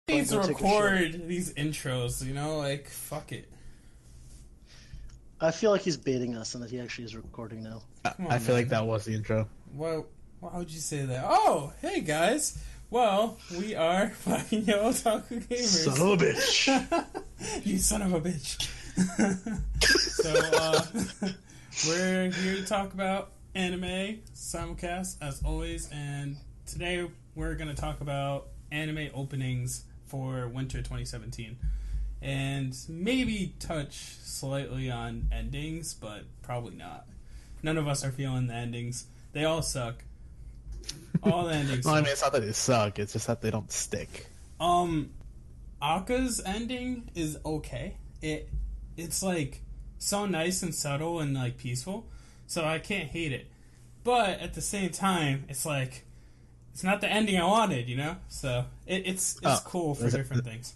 Needs to record these intros, you know, like fuck it. I feel like he's baiting us and that he actually is recording now. I feel like that was the intro. Well, why would you say that? Oh, hey guys. Well, we are fucking Yellow Otaku Gamers. Son of a bitch. You son of a bitch. So, we're here to talk about anime simulcast as always, and today we're going to talk about anime openings for winter 2017 and maybe touch slightly on endings, but probably not. None of us are feeling the endings. They all suck. All the endings Well, suck. I mean, it's not that they suck, it's just that they don't stick. Aka's ending is okay. It's like so nice and subtle and like peaceful, so I can't hate it. But at the same time, it's like it's not the ending I wanted, you know? So it's cool for different things.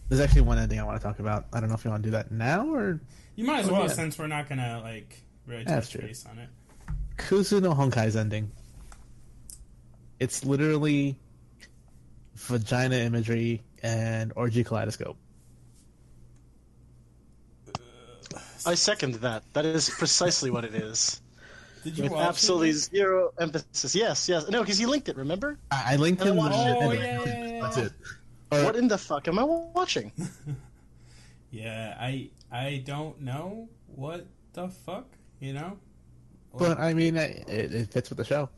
There's actually one ending I want to talk about. I don't know if you want to do that now or... You might as well, since we're not going to, like, really touch base on it. Kuzu no Honkai's ending. It's literally vagina imagery and orgy kaleidoscope. I second that. That is precisely what it is. Did you With watch absolutely it? zero emphasis. Yes. No, because you linked it, remember? I linked him. Oh, yeah. That's it. What in the fuck am I watching? Yeah, I don't know what the fuck, you know? But, I mean, it fits with the show.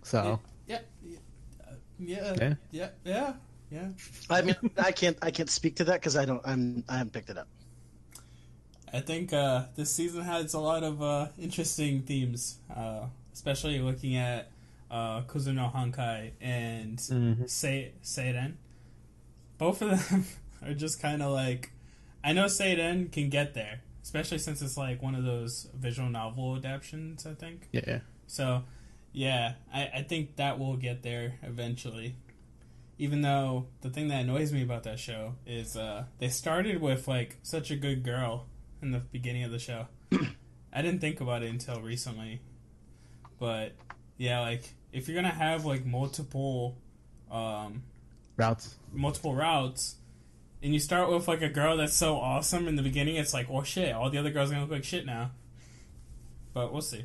So... Yeah. I mean, I can't speak to that because I haven't picked it up. I think this season has a lot of interesting themes, especially looking at Kuzu no Hankai and Seiren. Both of them are just kind of like... I know Seiren can get there, especially since it's like one of those visual novel adaptations, I think. Yeah. So, yeah, I think that will get there eventually. Even though the thing that annoys me about that show is they started with like such a good girl in the beginning of the show. I didn't think about it until recently. But, yeah, like, if you're going to have like multiple routes, and you start with like a girl that's so awesome in the beginning, it's like, oh shit, all the other girls are going to look like shit now. But we'll see.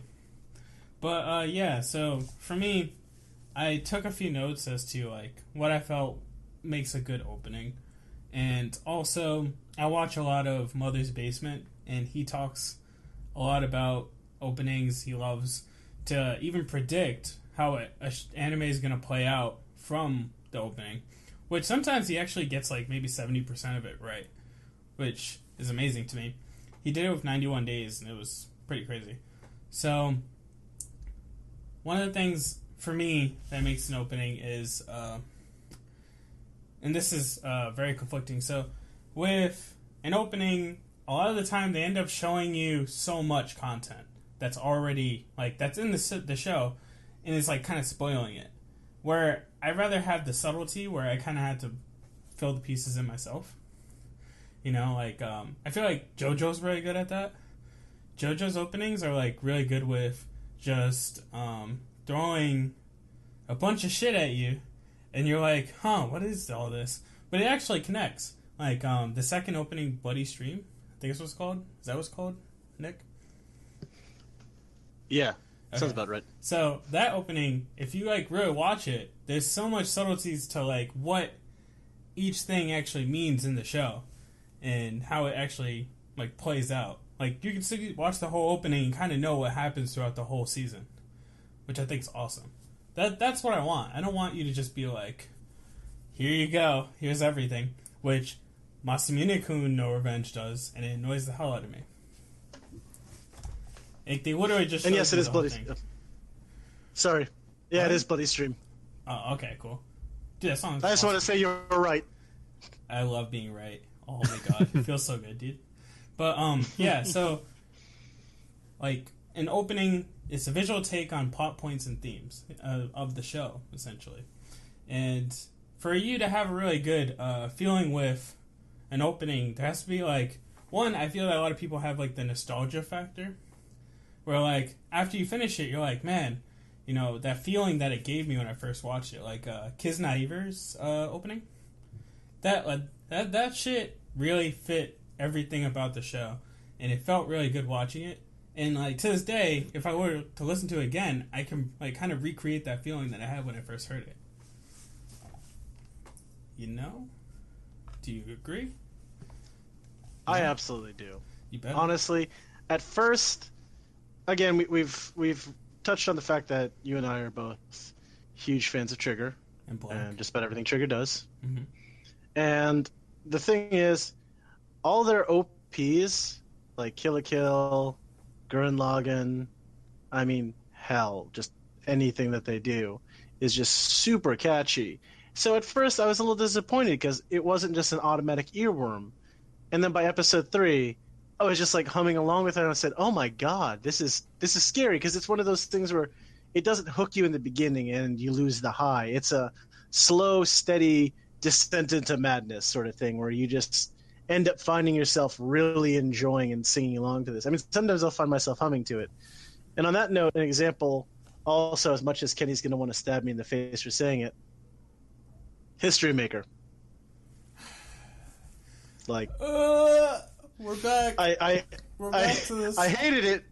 But, yeah, so for me, I took a few notes as to, like, what I felt makes a good opening. And also, I watch a lot of Mother's Basement, and he talks a lot about openings. He loves to even predict how an anime is going to play out from the opening. Which sometimes he actually gets, like, maybe 70% of it right. Which is amazing to me. He did it with 91 Days, and it was pretty crazy. So... one of the things for me that makes an opening is, and this is very conflicting. So, with an opening, a lot of the time they end up showing you so much content that's already that's in the show, and it's like kind of spoiling it. Where I'd rather have the subtlety, where I kind of had to fill the pieces in myself. You know, like I feel like JoJo's really good at that. JoJo's openings are like really good with just throwing a bunch of shit at you, and you're like, huh, what is all this? But it actually connects. Like, the second opening, Bloody Stream, I think that's what it's called. Is that what it's called, Nick? Yeah, okay. Sounds about right. So, that opening, if you, like, really watch it, there's so much subtleties to, like, what each thing actually means in the show, and how it actually, like, plays out. Like, you can still watch the whole opening and kind of know what happens throughout the whole season, which I think is awesome. That's what I want. I don't want you to just be like, here you go, here's everything, which Masamune-kun no Revenge does, and it annoys the hell out of me. Like, they literally just and yes, it is Bloody. Sorry, yeah, what? It is Bloody Stream. Oh, okay, cool. Dude, that song's I just awesome. want to say you're right. I love being right. Oh my god, it feels so good, dude. But yeah, so like an opening is a visual take on plot points and themes of the show, essentially. And for you to have a really good feeling with an opening, there has to be like one. I feel that a lot of people have like the nostalgia factor, where like after you finish it, you're like, man, you know that feeling that it gave me when I first watched it, like Kiz Naiver's opening. that shit really fit everything about the show, and it felt really good watching it. And like to this day, if I were to listen to it again, I can like kind of recreate that feeling that I had when I first heard it. You know? Do you agree? I absolutely do. You better. Honestly, at first, again, we've touched on the fact that you and I are both huge fans of Trigger and just about everything Trigger does. Mm-hmm. And the thing is, all their OPs, like Kill la Kill, Gurren Lagann, I mean, hell, just anything that they do is just super catchy. So at first I was a little disappointed because it wasn't just an automatic earworm. And then by episode 3, I was just like humming along with it, and I said, "Oh my god, this is scary," because it's one of those things where it doesn't hook you in the beginning and you lose the high. It's a slow, steady descent into madness sort of thing where you just end up finding yourself really enjoying and singing along to this. I mean, sometimes I'll find myself humming to it. And on that note, an example, also, as much as Kenny's going to want to stab me in the face for saying it, History Maker. Like, we're back. We're back to this. I hated it.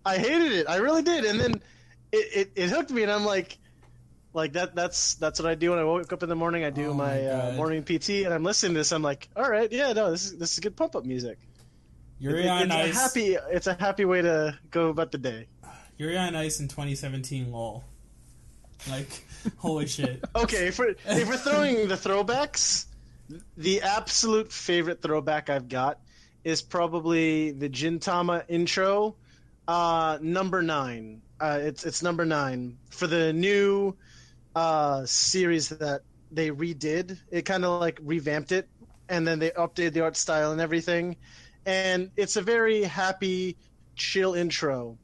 I really did. And then it hooked me, and I'm like that's what I do when I wake up in the morning. I do my morning PT, and I'm listening to this. I'm like, all right, yeah, no, this is good pump up music. Yuri on Ice. It's a happy way to go about the day. Yuri on Ice in 2017, lol. Like, holy shit. Okay, if we're throwing the throwbacks, the absolute favorite throwback I've got is probably the Gintama intro, number 9. It's number 9 for the new series that they redid. It kind of like revamped it, and then they updated the art style and everything. And it's a very happy, chill intro,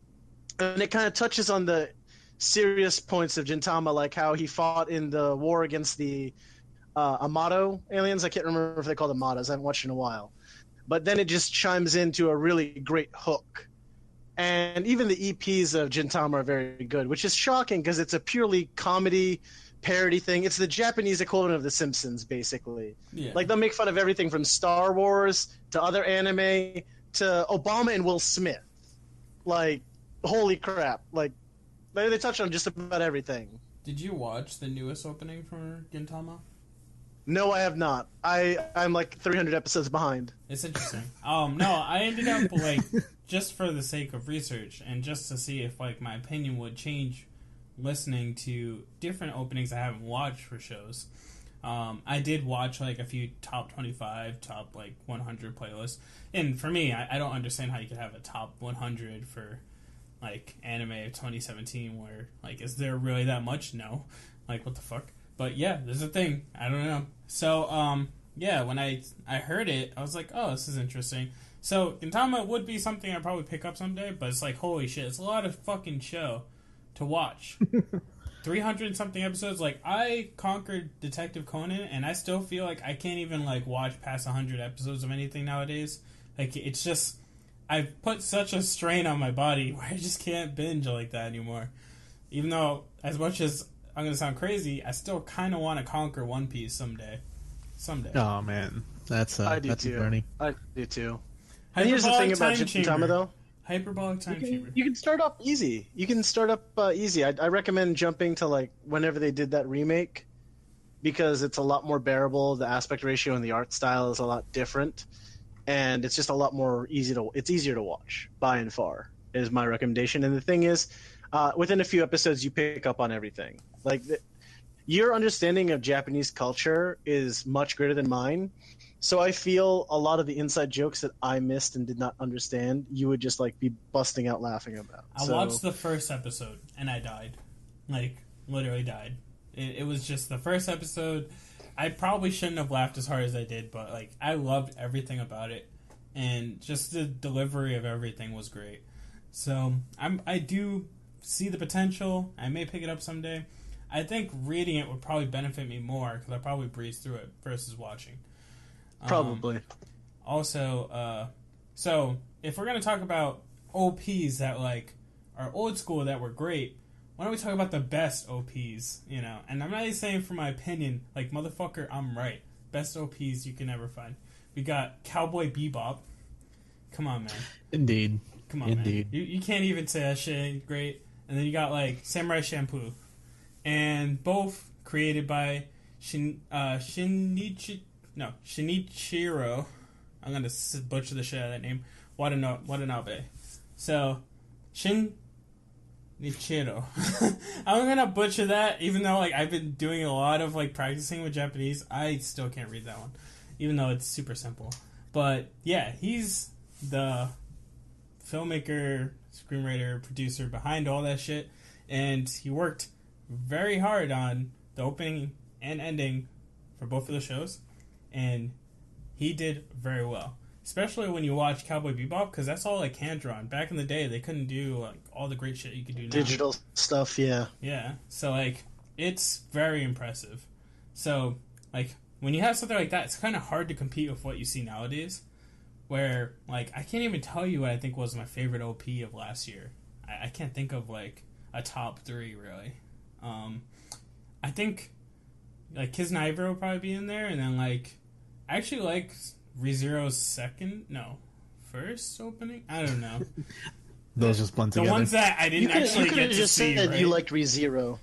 and it kind of touches on the serious points of Gintama, like how he fought in the war against the Amato aliens. I can't remember if they call them Amatos. I haven't watched in a while. But then it just chimes into a really great hook. And even the EPs of Gintama are very good, which is shocking because it's a purely comedy parody thing. It's the Japanese equivalent of The Simpsons, basically. Yeah. Like, they'll make fun of everything from Star Wars to other anime to Obama and Will Smith. Like, holy crap. Like, they touch on just about everything. Did you watch the newest opening for Gintama? No, I have not. I'm like 300 episodes behind. It's interesting. No, I ended up like just for the sake of research and just to see if like my opinion would change listening to different openings I haven't watched for shows. I did watch like a few top 25, top like 100 playlists, and for me, I don't understand how you could have a top 100 for like anime of 2017. Where like, is there really that much? No, like what the fuck? But yeah, there's a thing. I don't know. So, yeah, when I heard it, I was like, oh, this is interesting. So, Gintama would be something I'd probably pick up someday, but it's like, holy shit, it's a lot of fucking show to watch. 300-something episodes. Like, I conquered Detective Conan, and I still feel like I can't even, like, watch past 100 episodes of anything nowadays. Like, it's just, I've put such a strain on my body where I just can't binge like that anymore. Even though, as much as I'm going to sound crazy, I still kind of want to conquer One Piece someday. Oh, man. That's a journey. I do, too. And here's the thing about Gintama, though. Hyperbolic time chamber. You can start up easy. Easy. I recommend jumping to, like, whenever they did that remake, because it's a lot more bearable. The aspect ratio and the art style is a lot different. And it's just a lot more it's easier to watch, by and far, is my recommendation. And the thing is, within a few episodes, you pick up on everything. Like, your understanding of Japanese culture is much greater than mine. So I feel a lot of the inside jokes that I missed and did not understand, you would just like be busting out laughing about. I watched the first episode and I died. Like, literally died. It was just the first episode. I probably shouldn't have laughed as hard as I did, but like, I loved everything about it. And just the delivery of everything was great. So I do see the potential. I may pick it up someday. I think reading it would probably benefit me more because I probably breeze through it versus watching. Probably. Also, so if we're gonna talk about OPs that like are old school that were great, why don't we talk about the best OPs? You know, and I'm not even saying for my opinion, like motherfucker, I'm right. best OPs you can ever find. We got Cowboy Bebop. Come on, man. Indeed. Come on, Indeed. man. You can't even say that shit ain't great. And then you got like Samurai Shampoo, and both created by Shinichiro. I'm gonna butcher the shit out of that name. Watanabe. So Shinichiro. I'm gonna butcher that, even though like I've been doing a lot of like practicing with Japanese. I still can't read that one, even though it's super simple. But yeah, he's the filmmaker, screenwriter, producer behind all that shit, and he worked very hard on the opening and ending for both of the shows, and he did very well. Especially when you watch Cowboy Bebop, because that's all like hand drawn. Back in the day, they couldn't do like all the great shit you could do now. Digital stuff, yeah. Yeah, so like it's very impressive. So like when you have something like that, it's kind of hard to compete with what you see nowadays. Where like I can't even tell you what I think was my favorite OP of last year. I can't think of like a top 3 really. I think like Kiss Niver will probably be in there, and then like I actually like ReZero's first opening. I don't know. Those just blend together. The ones that I didn't actually get to just see. Said right? you liked ReZero.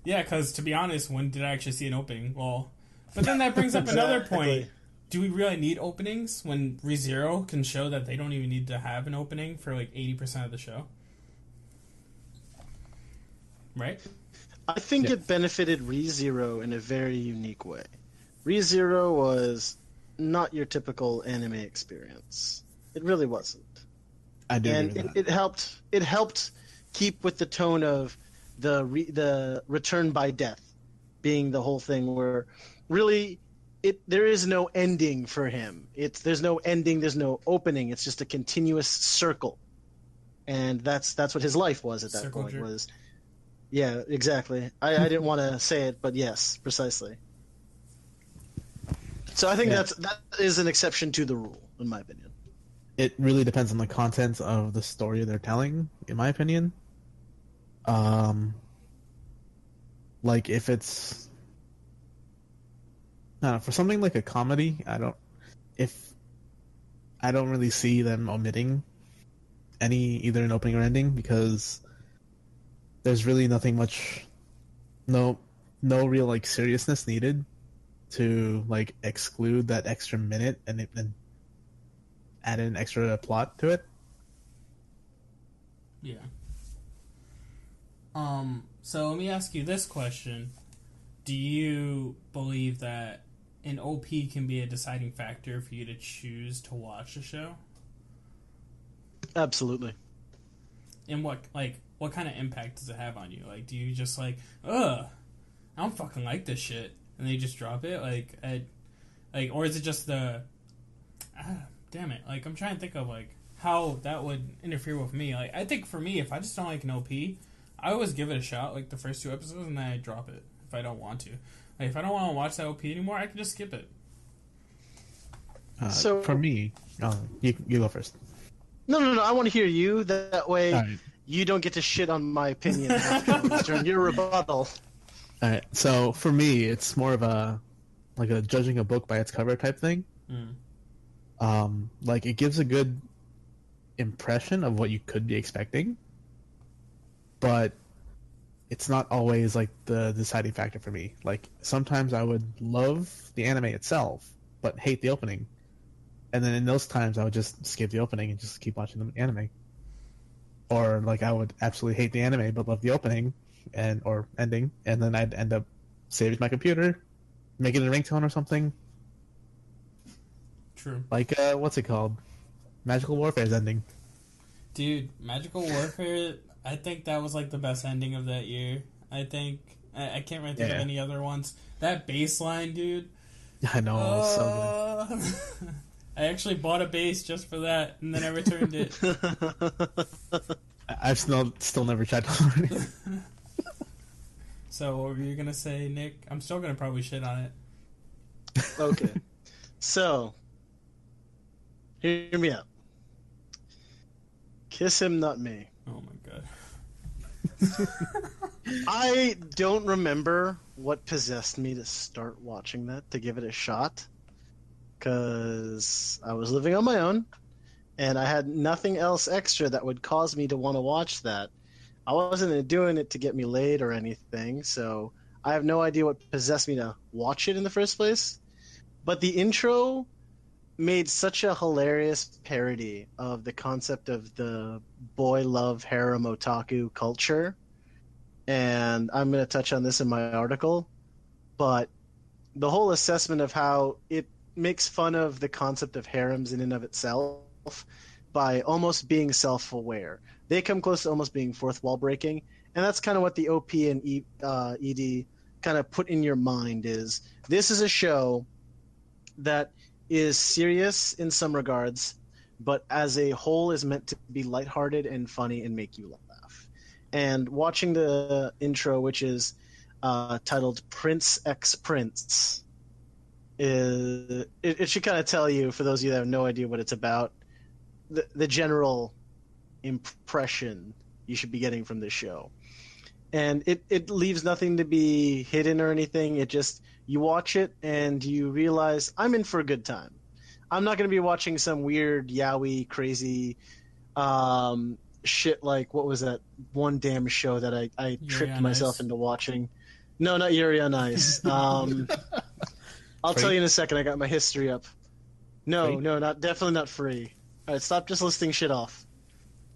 Yeah, because to be honest, when did I actually see an opening? Well, but then that brings up another point. Do we really need openings when ReZero can show that they don't even need to have an opening for like 80% of the show? Right? I think it benefited ReZero in a very unique way. ReZero was not your typical anime experience. It really wasn't. I do. And it helped. It helped keep with the tone of the return by death being the whole thing, where really there is no ending for him. There's no ending. There's no opening. It's just a continuous circle, and that's what his life was at that Circle point. jerk. Was yeah, exactly. I didn't want to say it, but yes, precisely. So I think that is an exception to the rule, in my opinion. It really depends on the content of the story they're telling, in my opinion. Like if it's for something like a comedy, I don't really see them omitting either an opening or ending, because there's really nothing much, no real like seriousness needed to like exclude that extra minute and add an extra plot to it. Yeah. So let me ask you this question. Do you believe that an OP can be a deciding factor for you to choose to watch a show? Absolutely. And what kind of impact does it have on you? Like, do you just like, I don't fucking like this shit, and then you just drop it? Or is it just damn it. Like, I'm trying to think of like how that would interfere with me. Like, I think for me, if I just don't like an OP, I always give it a shot, like the first 2 episodes, and then I drop it if I don't want to. Like, if I don't want to watch that OP anymore, I can just skip it. So for me, you go first. No. I want to hear you. That way, Right. You don't get to shit on my opinion afterwards during your rebuttal. All right. So for me, it's more of a judging a book by its cover type thing. Like it gives a good impression of what you could be expecting, but it's not always like the deciding factor for me. Like sometimes I would love the anime itself, but hate the opening. And then in those times, I would just skip the opening and just keep watching the anime. Or like I would absolutely hate the anime but love the opening or ending, and then I'd end up saving my computer, making a ringtone or something. True. Like what's it called? Magical Warfare's ending. Dude, Magical Warfare, I think that was like the best ending of that year. I think I can't really think of any other ones. That bass line, dude. I know, so good. I actually bought a bass just for that, and then I returned it. I've still never tried to learn it. So, what were you gonna say, Nick? I'm still gonna probably shit on it. Okay. So, hear me out. Kiss Him, Not Me. Oh my god. I don't remember what possessed me to start watching that, to give it a shot. because I was living on my own and I had nothing else extra that would cause me to want to watch that. I wasn't doing it to get me laid or anything, so I have no idea what possessed me to watch it in the first place. But the intro made such a hilarious parody of the concept of the boy love harem otaku culture. And I'm going to touch on this in my article, but the whole assessment of how it makes fun of the concept of harems in and of itself by almost being self-aware. They come close to almost being fourth wall breaking, and that's kind of what the OP and ED kind of put in your mind is this is a show that is serious in some regards, but as a whole is meant to be lighthearted and funny and make you laugh. And watching the intro, which is titled Prince X Prince, it should kind of tell you, for those of you that have no idea what it's about, the general impression you should be getting from this show. And it leaves nothing to be hidden or anything. It just, you watch it and you realize, I'm in for a good time. I'm not going to be watching some weird, yaoi, crazy shit like, what was that one damn show that I tricked myself into watching? No, not Yuri on Ice. I'll tell you in a second. I got my history up. No, definitely not Free. All right, stop just listing shit off.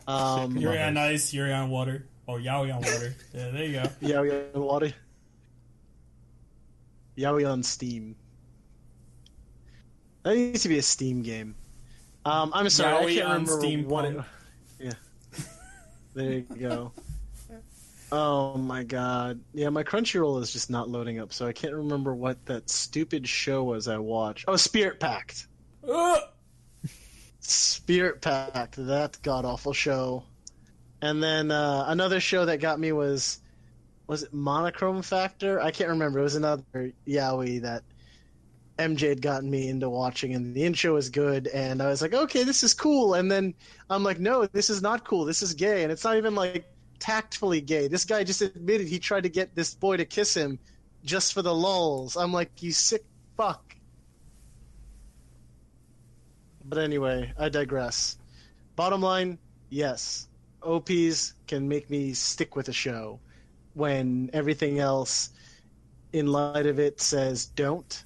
Yuri on Ice, Yuri on Water. Oh, Yaoi on Water. Yeah, there you go. Yaoi on Water. Yaoi on Steam. That needs to be a Steam game. I'm sorry, Yaoi I can't remember Steam what it... Yeah. There you go. Oh my god. Yeah, my Crunchyroll is just not loading up, so I can't remember what that stupid show was I watched. Oh, Spirit Pact. Spirit Pact, that god-awful show. And then another show that got me was it Monochrome Factor? I can't remember. It was another yaoi that MJ had gotten me into watching, and the intro was good, and I was like, okay, this is cool. And then I'm like, no, this is not cool. This is gay, and it's not even like tactfully gay. This guy just admitted he tried to get this boy to kiss him just for the lulz. I'm like, you sick fuck. But anyway, I digress. Bottom line, yes, OPs can make me stick with a show when everything else in light of it says don't.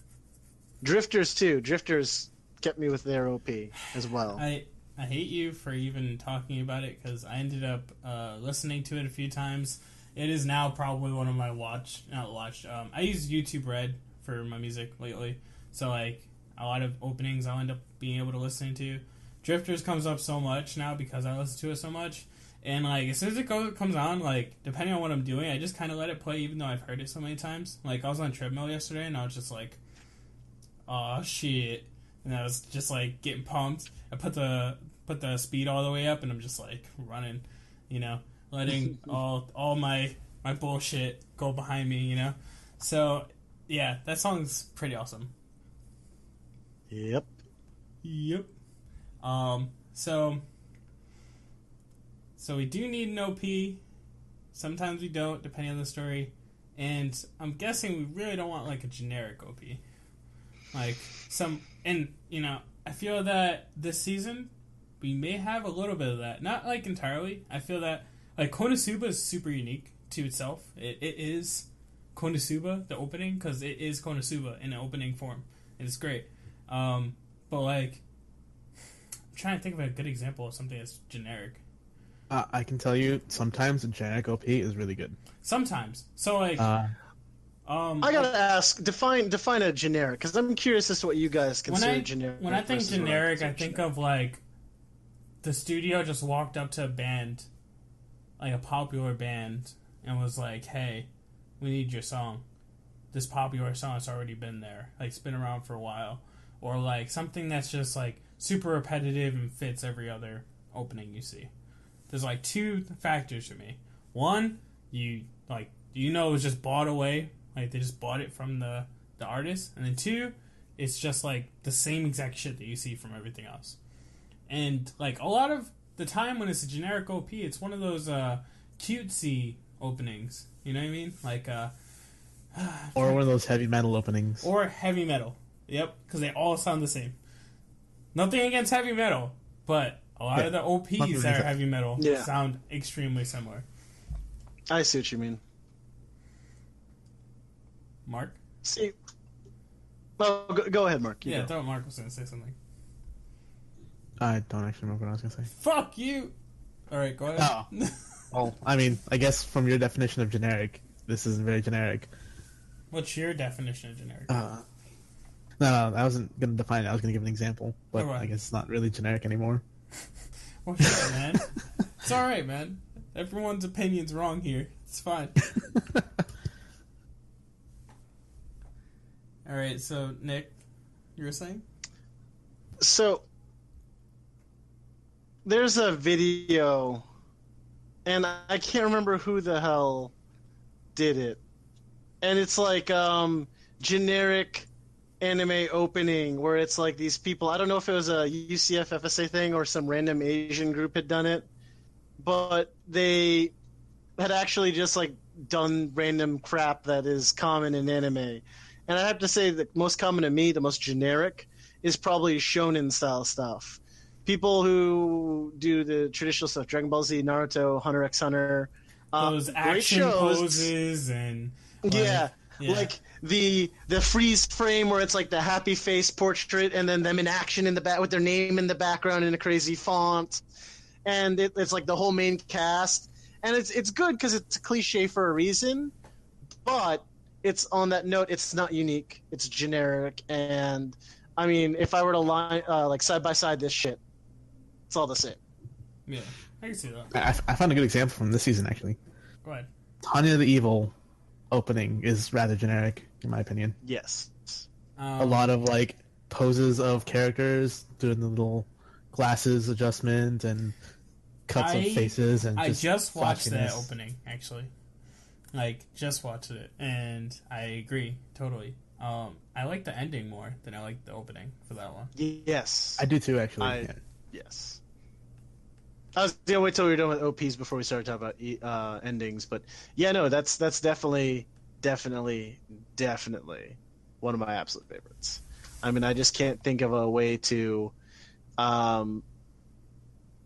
Drifters too. Drifters kept me with their OP as well. I hate you for even talking about it because I ended up listening to it a few times. It is now probably one of my I use YouTube Red for my music lately, so like a lot of openings I'll end up being able to listen to. Drifters comes up so much now because I listen to it so much, and like as soon as it comes on, like depending on what I'm doing, I just kind of let it play even though I've heard it so many times. Like I was on a treadmill yesterday and I was just like, oh shit, and I was just like getting pumped. I put the speed all the way up and I'm just like running, letting all my bullshit go behind me, So yeah, that song's pretty awesome. Yep. So we do need an OP. Sometimes we don't, depending on the story. And I'm guessing we really don't want like a generic OP. Like I feel that this season we may have a little bit of that. Not like entirely. I feel that like Konosuba is super unique to itself. It is Konosuba, the opening, because it is Konosuba in an opening form. And it's great. But like, I'm trying to think of a good example of something that's generic. I can tell you, sometimes a generic OP is really good. Sometimes. So like, I gotta ask, define a generic, because I'm curious as to what you guys consider generic. When I think generic, I think of like the studio just walked up to a band, like a popular band, and was like, "Hey, we need your song. This popular song has already been there. Like it's been around for a while." Or like something that's just like super repetitive and fits every other opening you see. There's like two factors for me. One, it was just bought away, like they just bought it from the artist. And then two, it's just like the same exact shit that you see from everything else. And like a lot of the time when it's a generic OP, it's one of those cutesy openings. You know what I mean? Like or one of those heavy metal openings. Or heavy metal. Yep, because they all sound the same. Nothing against heavy metal, but a lot of the OPs that are heavy metal sound extremely similar. I see what you mean. Mark? See. Oh, go ahead, Mark. I thought Mark was going to say something. I don't actually remember what I was going to say. Fuck you! Alright, go ahead. Oh. Well, I mean, I guess from your definition of generic, this isn't very generic. What's your definition of generic? No, I wasn't going to define it. I was going to give an example, but Alright. I guess it's not really generic anymore. Well, shit, man. It's alright, man. Everyone's opinion's wrong here. It's fine. Alright, so, Nick, you were saying? So, there's a video, and I can't remember who the hell did it. And it's like generic anime opening where it's like these people, I don't know if it was a UCF FSA thing or some random Asian group had done it, but they had actually just like done random crap that is common in anime. And I have to say the most common to me, the most generic, is probably shonen style stuff. People who do the traditional stuff, Dragon Ball Z, Naruto, Hunter x Hunter, Those action poses and... like the freeze frame where it's like the happy face portrait and then them in action in the back with their name in the background in a crazy font. And it's like the whole main cast. And it's good because it's a cliche for a reason, but it's on that note, it's not unique. It's generic. And I mean, if I were to line like side by side this shit, it's all the same. Yeah, I can see that. I found a good example from this season, actually. Go ahead. Tanya the Evil opening is rather generic, in my opinion. Yes. A lot of, like, poses of characters, doing the little glasses adjustment and cuts of faces. And I just watched flashiness. that opening, actually. Like, just watched it, and I agree, totally. I like the ending more than I like the opening for that one. Yes. I do too, actually. Yes. I was gonna wait till we were done with OPs before we started talking about endings, but yeah, no, that's definitely one of my absolute favorites. I mean, I just can't think of a way to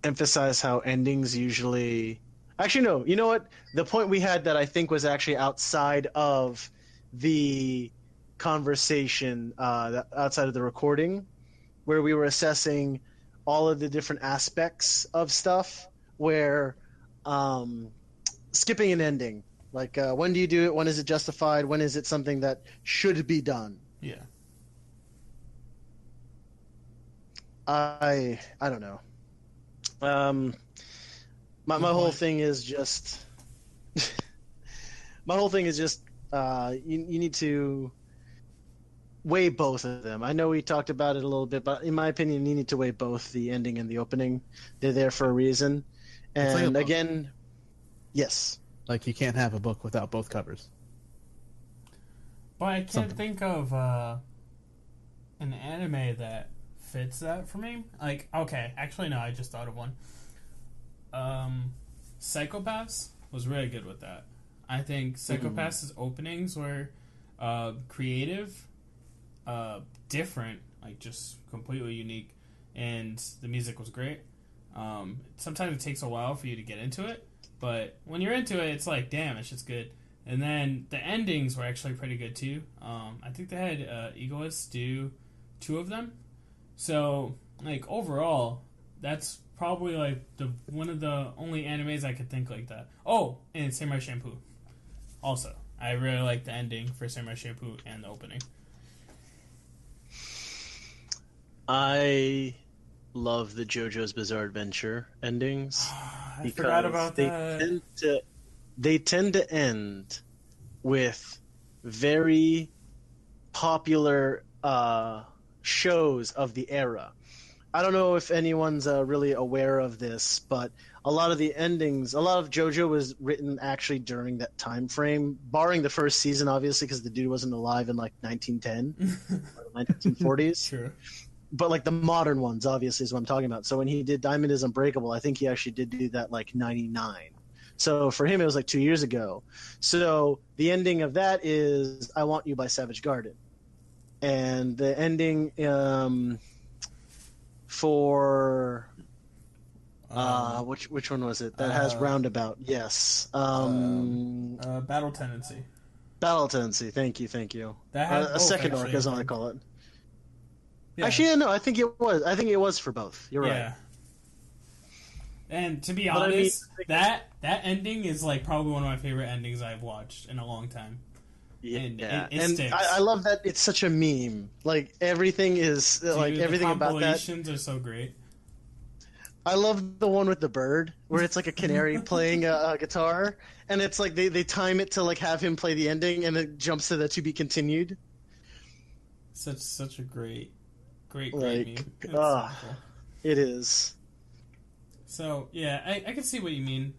emphasize how endings usually. Actually, no. You know what? The point we had that I think was actually outside of the conversation, outside of the recording, where we were assessing all of the different aspects of stuff, where skipping an ending, like when do you do it, when is it justified, when is it something that should be done. Yeah. I don't know. My whole thing is just you need to weigh both of them. I know we talked about it a little bit, but in my opinion, you need to weigh both the ending and the opening. They're there for a reason. And like again, yes. Like, you can't have a book without both covers. But I can't think of an anime that fits that for me. Like, okay, actually no, I just thought of one. Psychopaths was really good with that. I think Psychopaths' openings were creative, different, like just completely unique, and the music was great. Sometimes it takes a while for you to get into it, but when you're into it, it's like, damn, it's just good. And then the endings were actually pretty good too. I think they had Egoists do 2 of them. So, like, overall, that's probably like one of the only animes I could think like that. Oh, and Samurai Champloo. Also, I really like the ending for Samurai Champloo and the opening. I love the JoJo's Bizarre Adventure endings. I forgot about that. They tend to end with very popular shows of the era. I don't know if anyone's really aware of this, but a lot of the endings, a lot of JoJo was written actually during that time frame, barring the first season, obviously, because the dude wasn't alive in like 1910 or the 1940s. True. But like the modern ones, obviously, is what I'm talking about. So when he did Diamond is Unbreakable, I think he actually did do that like 99. So for him, it was like 2 years ago. So the ending of that is I Want You by Savage Garden. and the ending for which one was it that has roundabout? Yes, Battle Tendency. Battle Tendency. Thank you. That had A both, second arc, actually, as I I think. call it. Yeah. Actually, yeah, no, I think it was. I think it was for both. You're Yeah. right. And to be But I mean, honest, that ending is like probably one of my favorite endings I've watched in a long time. Yeah, And it and sticks. I love that it's such a meme. Like everything is like Dude, everything the about that. compilations are so great. I love the one with the bird, where it's like a canary playing a guitar, and it's like they time it to like have him play the ending, and it jumps to the to be continued. Such a great meme. Like, It's so cool. it is. So yeah, I can see what you mean.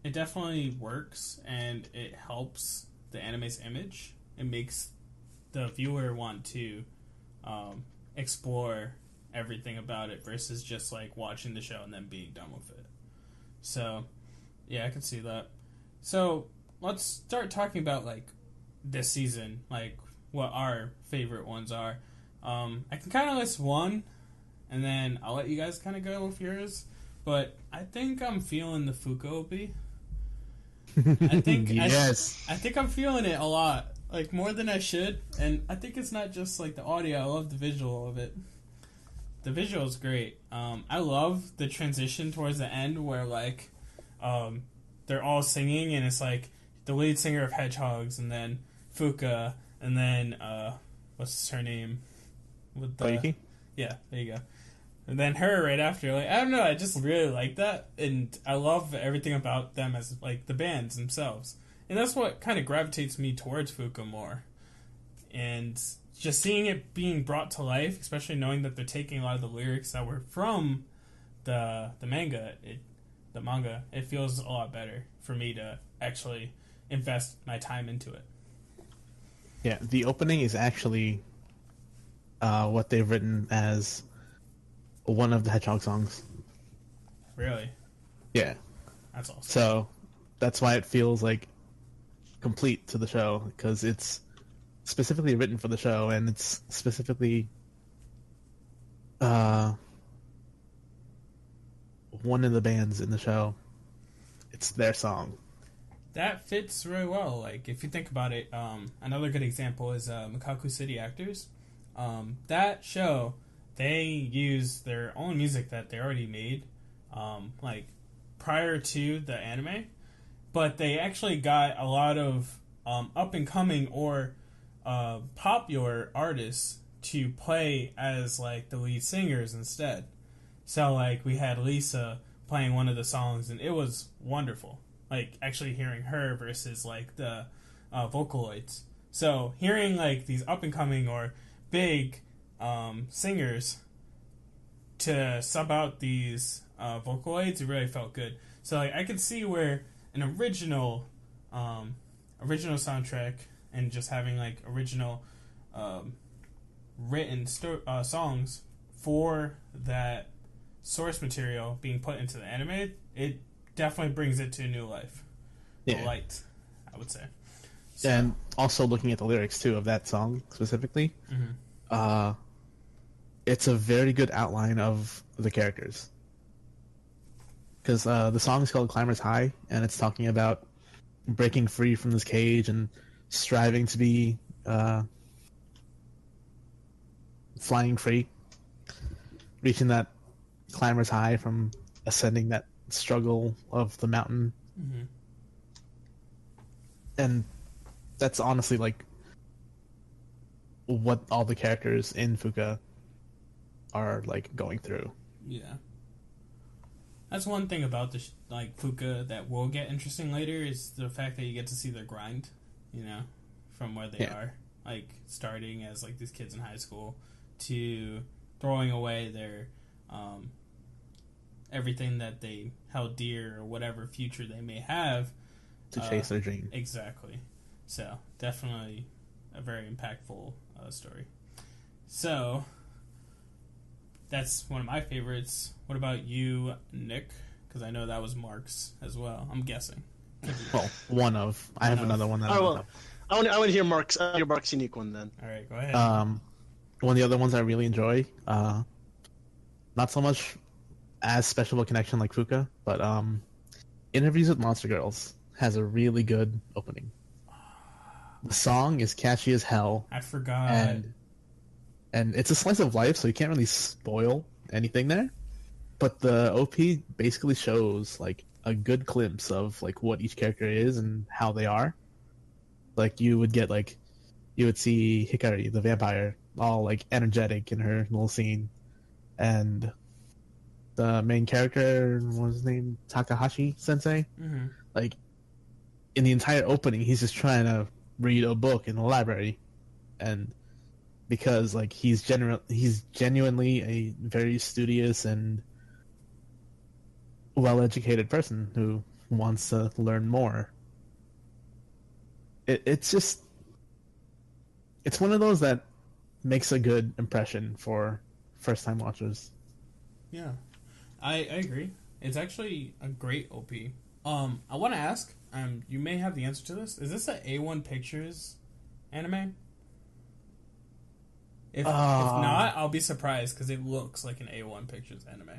It definitely works and it helps the anime's image. It makes the viewer want to explore everything about it versus just like watching the show and then being done with it. So yeah, I can see that. So let's start talking about like this season, like what our favorite ones are. I can kind of list one, and then I'll let you guys kind of go with yours. But I think I'm feeling the Fukobi. I think Yes. I think I'm feeling it a lot, like more than I should. And I think it's not just like the audio. I love the visual of it. The visual is great. I love the transition towards the end where like they're all singing and it's like the lead singer of Hedgehogs and then Fuka and then what's her name? With the Koyuki? Yeah, there you go. And then her right after, like, I don't know, I just really like that, and I love everything about them as, like, the bands themselves. And that's what kind of gravitates me towards Fuka more. And just seeing it being brought to life, especially knowing that they're taking a lot of the lyrics that were from the manga, it feels a lot better for me to actually invest my time into it. Yeah, the opening is actually what they've written as one of the Hedgehog songs. Really? Yeah. That's awesome. So that's why it feels like complete to the show, because it's specifically written for the show and it's specifically one of the bands in the show. It's their song. That fits really well. Like, if you think about it, another good example is Makaku City Actors. That show, they use their own music that they already made, like, prior to the anime, but they actually got a lot of up-and-coming or popular artists to play as, like, the lead singers instead. So, like, we had Lisa playing one of the songs, and it was wonderful. Like, actually hearing her versus, like, the Vocaloids. So, hearing, like, these up-and-coming or big singers to sub out these Vocaloids, it really felt good. So, like, I could see where an original soundtrack and just having, like, original written songs for that source material being put into the anime, it definitely brings it to a new life. Yeah. Light, I would say. So, And also looking at the lyrics too of that song specifically, it's a very good outline of the characters. Because the song is called Climber's High, and it's talking about breaking free from this cage and striving to be flying free, reaching that climber's high from ascending that struggle of the mountain. And that's honestly like what all the characters in Fuka are like going through. yeah. That's one thing about the like Fuka that will get interesting later is the fact that you get to see their grind, you know, from where they are, like starting as like these kids in high school to throwing away their everything that they held dear or whatever future they may have To chase their dream. Exactly. So definitely a very impactful story. So that's one of my favorites. What about you, Nick? Because I know that was Marc's as well. I'm guessing. Well, one of. I have another one that I Oh, don't well, know. I want to hear Mark's unique one then. All right, go ahead. One of the other ones I really enjoy, not so much as special of a connection like Fuka, but Interviews with Monster Girls has a really good opening. The song is catchy as hell, I forgot. and it's a slice of life, so you can't really spoil anything there. But the OP basically shows like a good glimpse of like what each character is and how they are. Like you would see Hikari, the vampire, all like energetic in her little scene, and the main character, what was his name, Takahashi Sensei. Mm-hmm. Like in the entire opening, he's just trying to read a book in the library, and because like he's genuinely a very studious and well-educated person who wants to learn more. It's one of those that makes a good impression for first-time watchers. Yeah, I agree. It's actually a great OP. I want to ask, you may have the answer to this. Is this an A1 Pictures anime? If not, I'll be surprised because it looks like an A1 Pictures anime.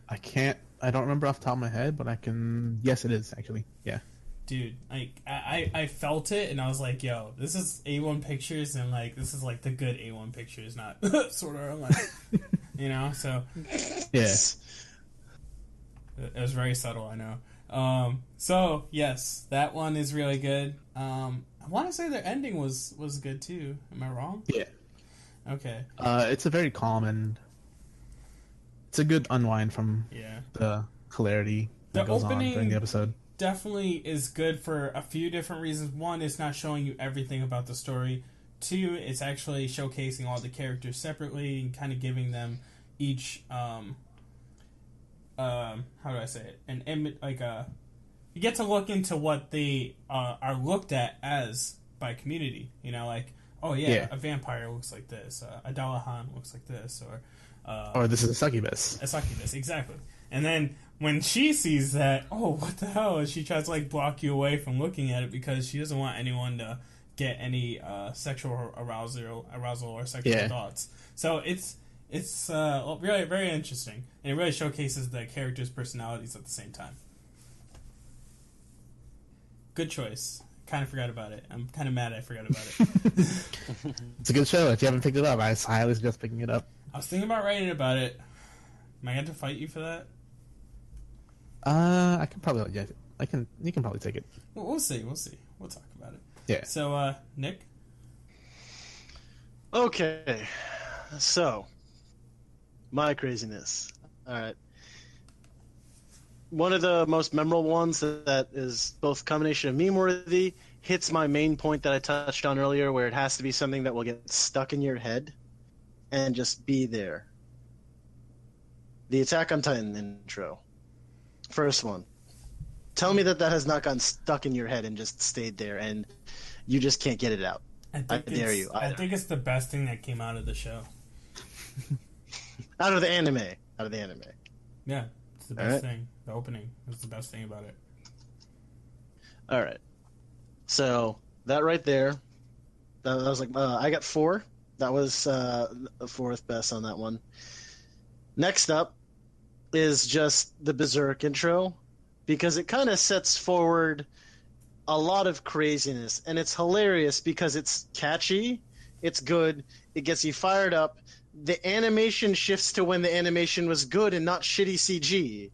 I don't remember off the top of my head, but I can. Yes, it is actually. Yeah. Dude, like I felt it and I was like, yo, this is A1 Pictures and like this is like the good A1 Pictures, not Sword Art Online. You know, so yeah. It was very subtle, I know. So yes, that one is really good. I want to say their ending was good too. Am I wrong? Yeah. Okay. It's a very calm and it's a good unwind from the hilarity that goes on during the episode. Definitely is good for a few different reasons. One, it's not showing you everything about the story. Two, it's actually showcasing all the characters separately and kind of giving them each how do I say it? An image, like you get to look into what they are looked at as by community. You know, like, oh yeah, a vampire looks like this, a Dalahan looks like this, or this is a succubus. A succubus, exactly. And then when she sees that, oh, what the hell? And she tries to like block you away from looking at it because she doesn't want anyone to get any sexual arousal or sexual thoughts. So it's really very interesting, and it really showcases the characters' personalities at the same time. Good choice. Kind of forgot about it. I'm kind of mad I forgot about it. It's a good show. If you haven't picked it up, I highly suggest picking it up. I was thinking about writing about it. Am I going to fight you for that? I can probably. Yeah, I can. You can probably take it. Well, we'll see. We'll talk about it. Yeah. So, Nick. Okay. So, my craziness. All right. One of the most memorable ones that is both combination of meme worthy hits my main point that I touched on earlier, where it has to be something that will get stuck in your head and just be there. The Attack on Titan intro. First one. Tell me that has not gotten stuck in your head and just stayed there and you just can't get it out. I dare you. I think it's the best thing that came out of the show. Out of the anime. Yeah, it's the best thing. The opening is the best thing about it. All right. So that right there, that was like I got 4. That was the 4th best on that one. Next up is just the Berserk intro, because it kind of sets forward a lot of craziness, and it's hilarious because it's catchy, it's good, it gets you fired up. The animation shifts to when the animation was good and not shitty CG.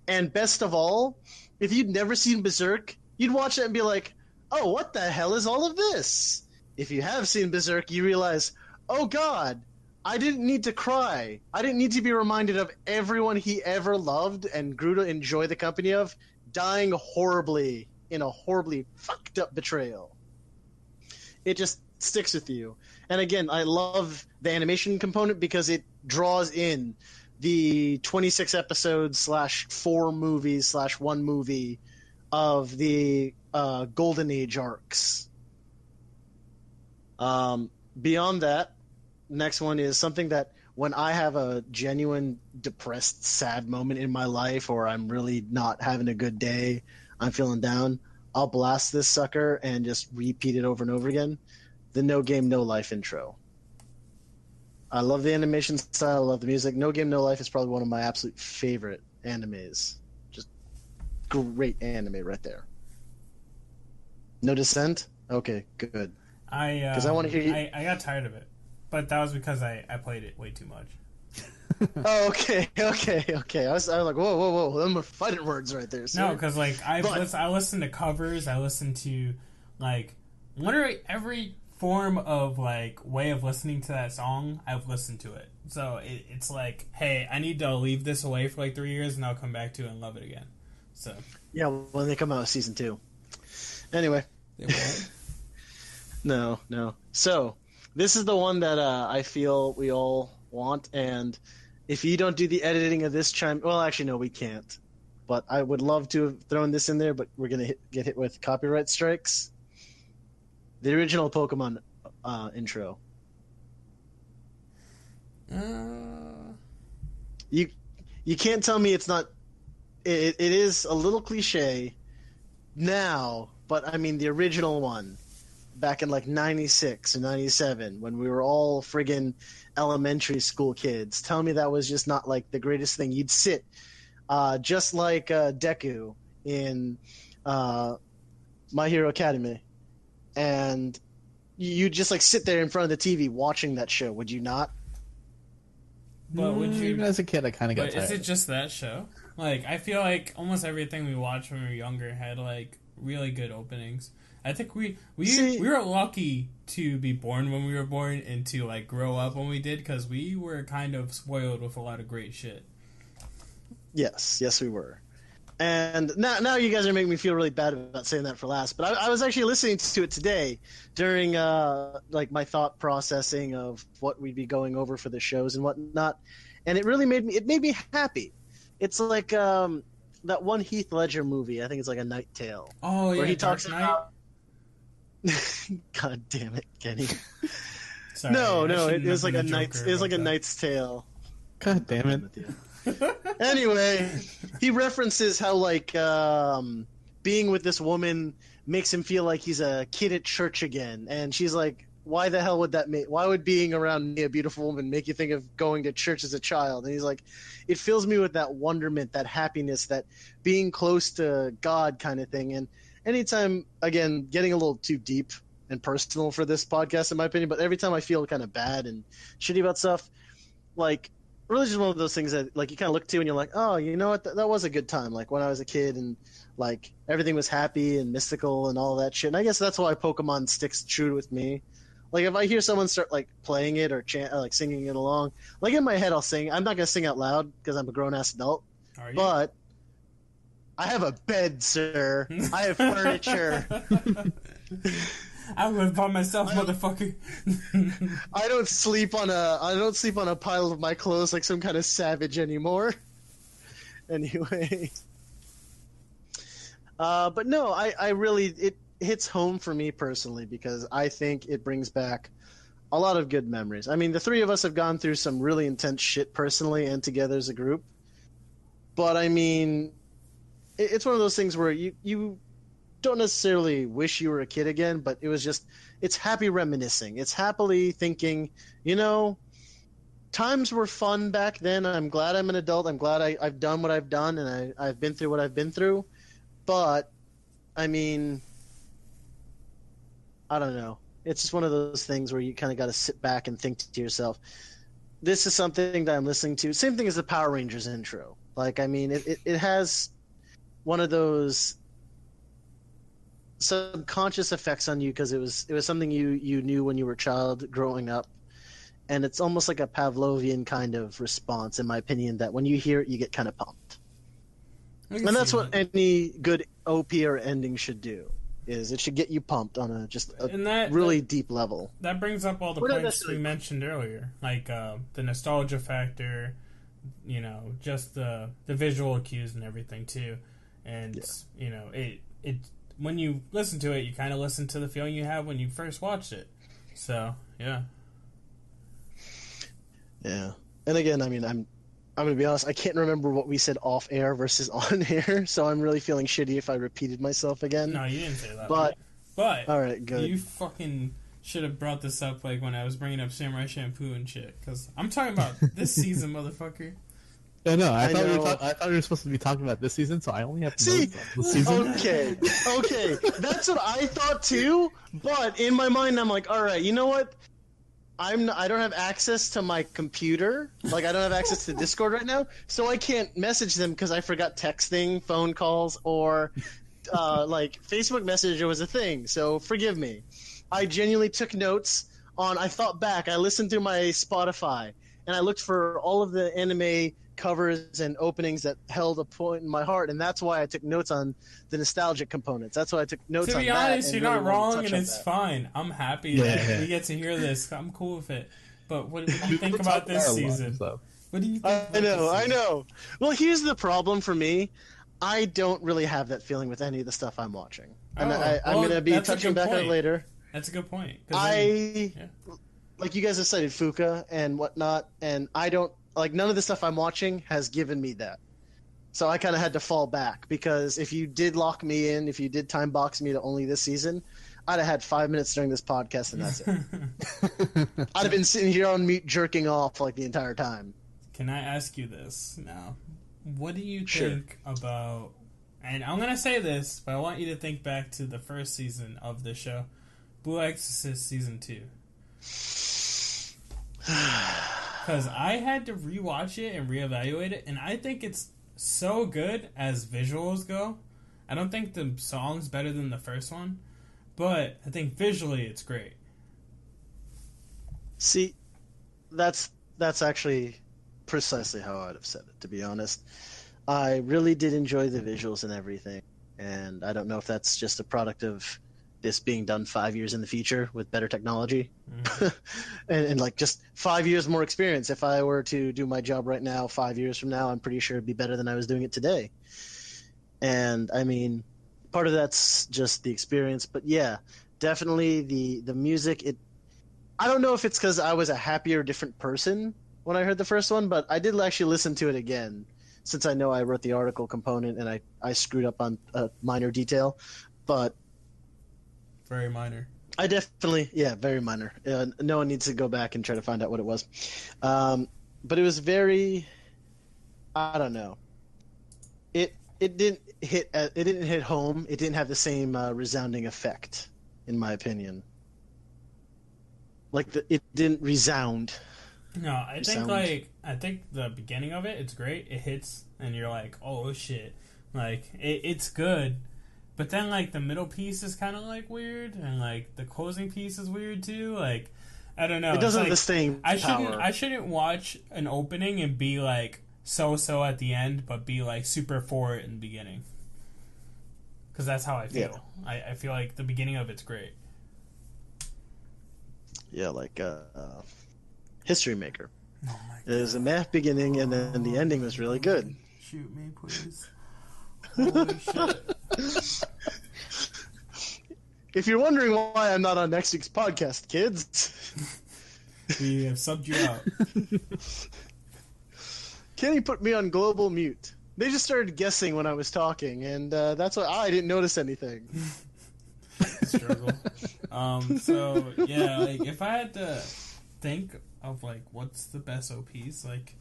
And best of all, if you'd never seen Berserk, you'd watch it and be like, oh, what the hell is all of this? If you have seen Berserk, you realize, oh god, I didn't need to cry. I didn't need to be reminded of everyone he ever loved and grew to enjoy the company of dying horribly in a horribly fucked up betrayal. It just sticks with you. And again, I love the animation component because it draws in the 26 episodes /4 movies /1 movie of the Golden Age arcs. Beyond that, next one is something that when I have a genuine depressed, sad moment in my life, or I'm really not having a good day, I'm feeling down, I'll blast this sucker and just repeat it over and over again. The No Game No Life intro. I love the animation style. I love the music. No Game No Life is probably one of my absolute favorite animes. Just great anime right there. No Dissent? Okay, good. Because I want to hear you. I got tired of it, but that was because I played it way too much. Oh, okay. I was like, whoa. Them are fighting words right there. Sir. No, because like I listen to covers. I listen to like literally every form of like way of listening to that song. I've listened to it, so it's like, hey, I need to leave this away for like 3 years, and I'll come back to it and love it again. So yeah, when they come out with season 2. Anyway, they won't. No. So this is the one that I feel we all want, and if you don't do the editing of this well, actually, no, we can't. But I would love to have thrown this in there, but we're going to get hit with copyright strikes. The original Pokemon intro. You can't tell me it's not... It is a little cliche now, but I mean the original one back in like 96 or 97 when we were all friggin' elementary school kids. Tell me that was just not like the greatest thing. You'd sit just like Deku in My Hero Academy, and you'd just like sit there in front of the TV watching that show, would you not? But would you? Even as a kid, I kind of got tired. Is it just that show? Like, I feel like almost everything we watched when we were younger had like really good openings. I think we were lucky to be born when we were born and to like grow up when we did, because we were kind of spoiled with a lot of great shit. Yes, we were. And now you guys are making me feel really bad about saying that for last. But I was actually listening to it today during like my thought processing of what we'd be going over for the shows and whatnot, and it really made me happy. It's like that one Heath Ledger movie. I think it's like A Night Tale. Oh yeah, where he Dark talks Knight. About... God damn it, Kenny. Sorry, no, it it was like a Knight's Tale. God damn it. Anyway, he references how like being with this woman makes him feel like he's a kid at church again, and she's like, why the hell would that make? Why would being around me, a beautiful woman, make you think of going to church as a child? And he's like, it fills me with that wonderment, that happiness, that being close to God kind of thing. And anytime, again, getting a little too deep and personal for this podcast, in my opinion, but every time I feel kind of bad and shitty about stuff, like, religion is one of those things that like you kind of look to and you're like, oh, you know what, that was a good time, like when I was a kid and like everything was happy and mystical and all that shit. And I guess that's why Pokemon sticks true with me. Like if I hear someone start like playing it or like singing it along, like in my head I'll sing. I'm not gonna sing out loud because I'm a grown-ass adult. Are you? But I have a bed, sir. I have furniture. I live by myself, motherfucker. I don't sleep on a pile of my clothes like some kind of savage anymore. Anyway, but no, I really, it hits home for me personally because I think it brings back a lot of good memories. I mean, the three of us have gone through some really intense shit personally and together as a group. But I mean, it's one of those things where you don't necessarily wish you were a kid again, but it's happy reminiscing. It's happily thinking, you know, times were fun back then. I'm glad I'm an adult. I'm glad I've done what I've done and I've been through what I've been through. But, I mean, I don't know. It's just one of those things where you kind of got to sit back and think to yourself, this is something that I'm listening to. Same thing as the Power Rangers intro. Like, I mean, it has one of those subconscious effects on you because it was something you knew when you were a child growing up, and it's almost like a Pavlovian kind of response, in my opinion, that when you hear it you get kind of pumped. And that's what any good OP or ending should do, is it should get you pumped on a really deep level. That brings up all the points we mentioned earlier, like the nostalgia factor, you know, just the visual cues and everything too. And you know, it when you listen to it, you kind of listen to the feeling you have when you first watched it. So, yeah. Yeah. And again, I mean, I'm gonna be honest. I can't remember what we said off air versus on air, so I'm really feeling shitty if I repeated myself again. No, you didn't say that. But all right, good. You fucking should have brought this up like when I was bringing up Samurai Shampoo and shit. Because I'm talking about this season, motherfucker. Yeah, no, I thought know. I thought we were supposed to be talking about this season, so I only have to See, this season. okay, that's what I thought too. But in my mind, I'm like, all right, you know what? I don't have access to my computer. Like, I don't have access to Discord right now, so I can't message them because I forgot texting, phone calls, or like Facebook Messenger was a thing. So forgive me. I genuinely took notes on. I thought back. I listened through my Spotify and I looked for all of the anime covers and openings that held a point in my heart, and that's why I took notes on the nostalgic components. That's why I took notes on that. To be honest, you're not wrong, and on it's that. fine. I'm happy that we get to hear this. I'm cool with it. But what do you think about this season? What do you think? I know. Well, here's the problem for me. I don't really have that feeling with any of the stuff I'm watching. And I'm going to be touching back on it later. That's a good point. Like you guys have cited Fuka and whatnot, and I don't like none of the stuff I'm watching has given me that. So I kind of had to fall back because if you did lock me in, if you did time box me to only this season, I'd have had 5 minutes during this podcast and that's it. I'd have been sitting here on mute jerking off like the entire time. Can I ask you this now? What do you think about, and I'm going to say this, but I want you to think back to the first season of the show, Blue Exorcist Season 2. Because I had to rewatch it and reevaluate it, and I think it's so good as visuals go. I don't think the song's better than the first one, but I think visually it's great. See, that's actually precisely how I'd have said it, to be honest. I really did enjoy the visuals and everything, and I don't know if that's just a product of this being done 5 years in the future with better technology and like just 5 years more experience. If I were to do my job right now 5 years from now, I'm pretty sure it'd be better than I was doing it today. And I mean, part of that's just the experience, but yeah, definitely the music. I don't know if it's because I was a happier, different person when I heard the first one, but I did actually listen to it again since I know I wrote the article component and I screwed up on a minor detail, but very minor. I definitely, very minor. No one needs to go back and try to find out what it was. But it was very, I don't know. It didn't hit home. It didn't have the same resounding effect, in my opinion. Like it didn't resound. No, I think the beginning of it, it's great. It hits, and you're like, oh shit, like it's good. But then, like, the middle piece is kind of, like, weird, and, like, the closing piece is weird, too. Like, I don't know. It doesn't have the same power. I shouldn't watch an opening and be, like, so-so at the end, but be, like, super for it in the beginning. Because that's how I feel. Yeah. I feel like the beginning of it's great. Yeah, like, History Maker. Oh, my God. There's a math beginning, and then the ending was really good. Shoot me, please. Holy shit. If you're wondering why I'm not on next week's podcast, kids, we have subbed you out. Kenny put me on global mute. They just started guessing when I was talking, and that's why I didn't notice anything. Struggle. So yeah, like if I had to think of like what's the best OPs, like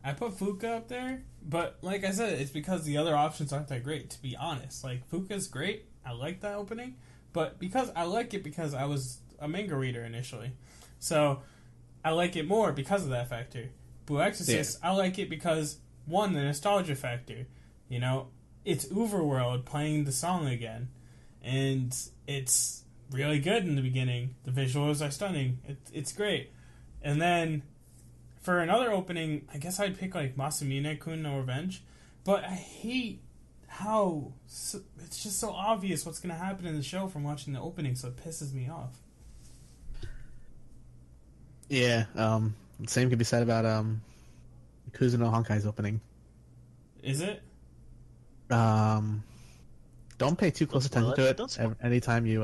I put Fuka up there, but like I said, it's because the other options aren't that great, to be honest. Like, Fuka's great. I like that opening, but because I like it because I was a manga reader initially. So, I like it more because of that factor. Blue Exorcist, I like it because, one, the nostalgia factor. You know, it's Overworld playing the song again, and it's really good in the beginning. The visuals are stunning. It's great. And then for another opening, I guess I'd pick like Masamune-kun no Revenge, but I hate how it's just so obvious what's going to happen in the show from watching the opening, so it pisses me off. Yeah, same could be said about Kuzu no Honkai's opening. Is it? Don't pay too close attention to it anytime you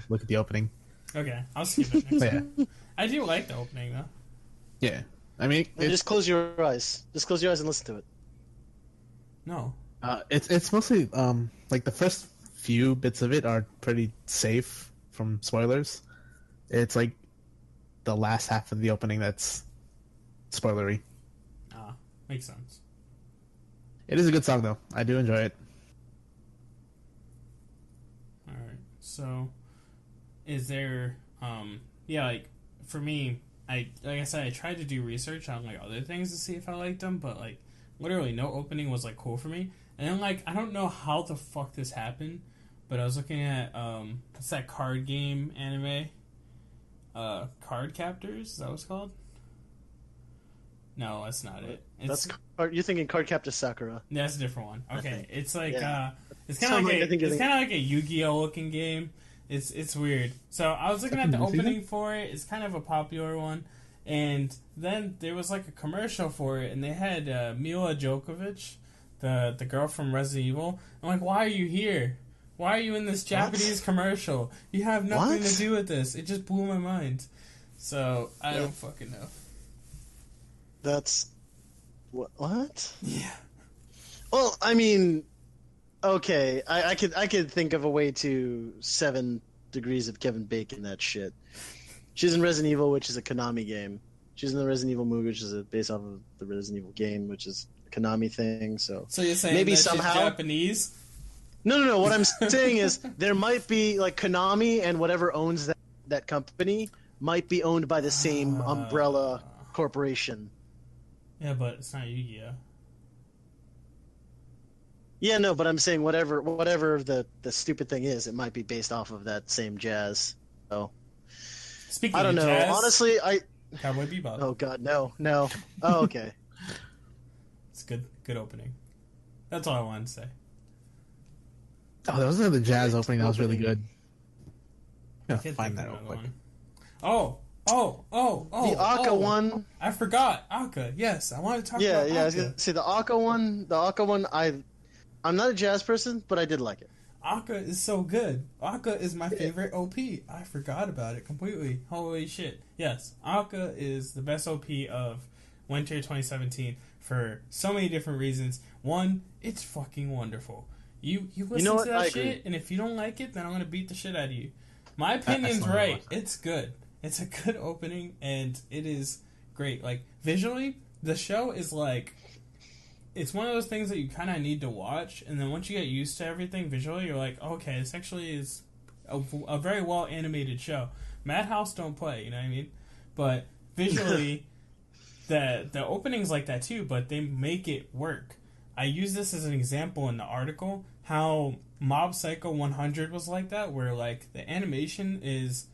look at the opening. Okay, I'll skip it next time. I do like the opening though. Yeah. I mean, Just close your eyes. Just close your eyes and listen to it. No. it's mostly like the first few bits of it are pretty safe from spoilers. It's like the last half of the opening that's spoilery. Ah, makes sense. It is a good song though. I do enjoy it. All right. So, is there yeah, like for me, like I said, I tried to do research on like other things to see if I liked them, but like literally no opening was like cool for me. And then like I don't know how the fuck this happened, but I was looking at what's that card game anime? Card Captors, is that what it's called? No, that's not it. You're thinking Cardcaptor Sakura. That's a different one. Okay, it's like Yeah. it's kind of like I think you're it's kind of like a Yu-Gi-Oh looking game. It's weird. So I was looking at the opening for it. It's kind of a popular one, and then there was like a commercial for it, and they had Mila Djokovic, the girl from Resident Evil. I'm like, why are you here? Why are you in this Japanese commercial? You have nothing to do with this. It just blew my mind. So I don't fucking know. That's what? Yeah. Well, I mean, okay, I could think of a way to 7 degrees of Kevin Bacon that shit. She's in Resident Evil, which is a Konami game. She's in the Resident Evil movie, which is based off of the Resident Evil game, which is a Konami thing. So you're saying maybe that somehow she's Japanese? No. What I'm saying is there might be like Konami and whatever owns that company might be owned by the same umbrella corporation. Yeah, but it's not Yu-Gi-Oh. Yeah, no, but I'm saying whatever the stupid thing is, it might be based off of that same jazz. So Speaking I don't of know. jazz, Honestly, Cowboy Bebop. Oh God, no. Oh, okay. It's good opening. That's all I wanted to say. Oh, there was another jazz opening that was really good. Yeah, Can't find think that of real quick. one. Oh! The Aka one. I forgot Aka. Yes, I want to talk Yeah, about yeah. I Aka. was gonna say the Aka one. The Aka one. I'm not a jazz person, but I did like it. Aka is so good. Aka is my favorite OP. I forgot about it completely. Holy shit. Yes, Aka is the best OP of Winter 2017 for so many different reasons. One, it's fucking wonderful. You listen to that shit, and if you don't like it, then I'm gonna beat the shit out of you. My opinion's right. It's good. It's a good opening, and it is great. Like, visually, the show is like... It's one of those things that you kind of need to watch, and then once you get used to everything visually, you're like, okay, this actually is a very well animated show. Madhouse don't play, you know what I mean? But visually, the opening's like that too, but they make it work. I use this as an example in the article, how Mob Psycho 100 was like that, where like the animation is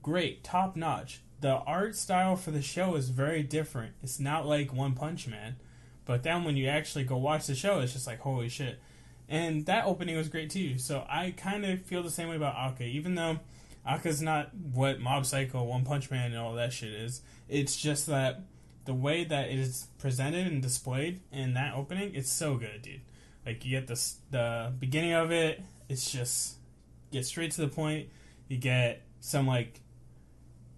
great, top notch. The art style for the show is very different. It's not like One Punch Man. But then when you actually go watch the show, it's just like, holy shit. And that opening was great too. So I kind of feel the same way about Aka. Even though Aka's not what Mob Psycho, One Punch Man, and all that shit is. It's just that the way that it is presented and displayed in that opening, it's so good, dude. Like, you get the beginning of it, it's just, get straight to the point. You get some, like,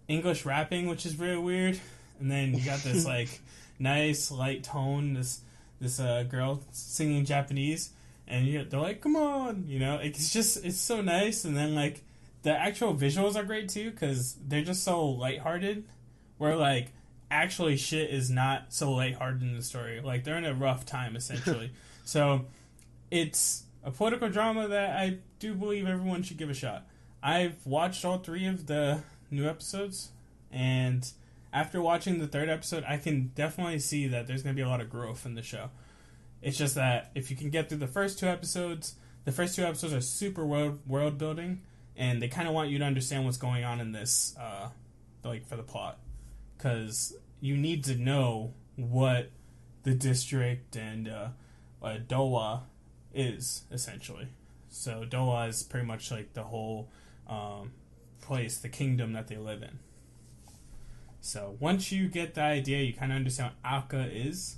English rapping, which is really weird. And then you got this, like... nice light tone, this girl singing Japanese, and they're like, come on, you know, it's so nice. And then like the actual visuals are great too, because they're just so lighthearted, where like actually shit is not so lighthearted in the story. Like, they're in a rough time essentially. So it's a political drama that I do believe everyone should give a shot. I've watched all 3 of the new episodes, and after watching the 3rd episode, I can definitely see that there's going to be a lot of growth in the show. It's just that if you can get through the first 2 episodes are super world building, and they kind of want you to understand what's going on in this, like, for the plot. Because you need to know what the district and Dowa is, essentially. So Dowa is pretty much like the whole place, the kingdom that they live in. So once you get the idea, you kind of understand what Aka is,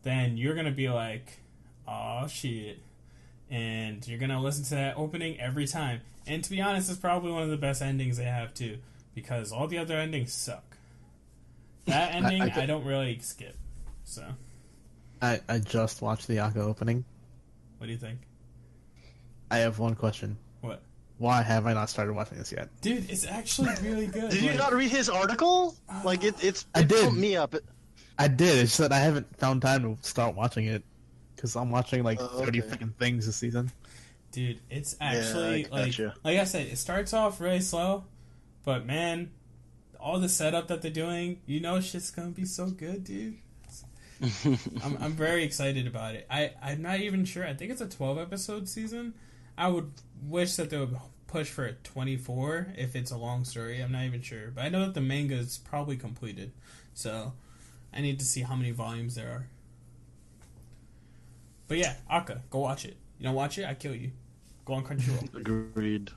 then you're going to be like, oh shit. And you're going to listen to that opening every time. And to be honest, it's probably one of the best endings they have too, because all the other endings suck. That ending I don't really skip. So I just watched the Yaka opening. what do you think? I have one question. What? Why have I not started watching this yet? Dude, it's actually really good. Did you not read his article? Like it I did. pumped me up. I did. It's just that I haven't found time to start watching it because I'm watching like 30 okay. freaking things this season. Dude, it's actually I gotcha. like I said, it starts off really slow, but man, all the setup that they're doing, you know, shit's gonna be so good, dude. I'm very excited about it. I'm not even sure. I think it's a 12 episode season. I would wish that they would push for a 24 if it's a long story. I'm not even sure, but I know that the manga is probably completed, so I need to see how many volumes there are. But yeah, Akka, go watch it. You don't watch it, I kill you. Go on Crunchyroll.com. Agreed.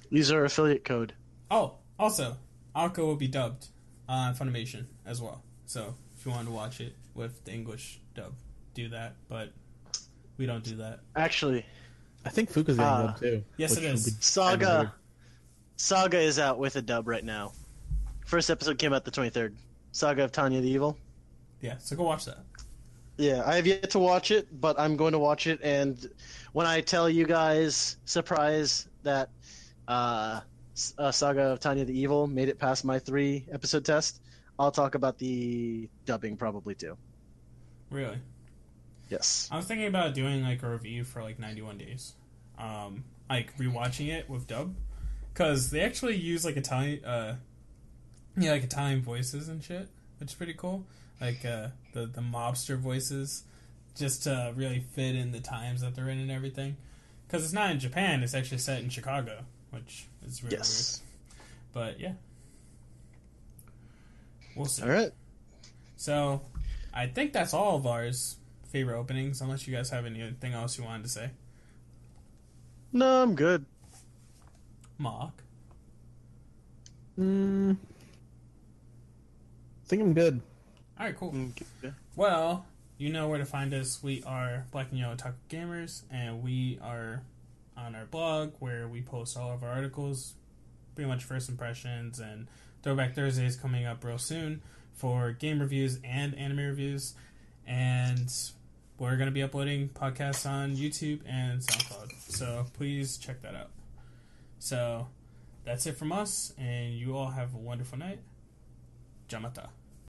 Use our affiliate code. Oh, also, Akka will be dubbed on Funimation as well. So if you want to watch it with the English dub, do that. But we don't do that. Actually, I think Fuka's getting dub too. Yes, it is. Saga is out with a dub right now. First episode came out the 23rd. Saga of Tanya the Evil. Yeah, so go watch that. Yeah, I have yet to watch it, but I'm going to watch it. And when I tell you guys, surprise, that Saga of Tanya the Evil made it past my 3-episode test, I'll talk about the dubbing probably too. Really? Yes. I was thinking about doing like a review for like 91 days. Like rewatching it with dub. Because they actually use like Italian, like Italian voices and shit, which is pretty cool. Like the mobster voices, just to really fit in the times that they're in and everything. Because it's not in Japan; it's actually set in Chicago, which is really weird. But yeah, we'll see. All right. So, I think that's all of ours favorite openings. Unless you guys have anything else you wanted to say. No, I'm good. Marc. I think I'm good. Alright, cool. Okay. Well, you know where to find us. We are Black and Yellow Otaku Gamers, and we are on our blog where we post all of our articles, pretty much first impressions, and Throwback Thursday is coming up real soon for game reviews and anime reviews. And we're going to be uploading podcasts on YouTube and SoundCloud, so please check that out. So that's it from us, and you all have a wonderful night. Jamata.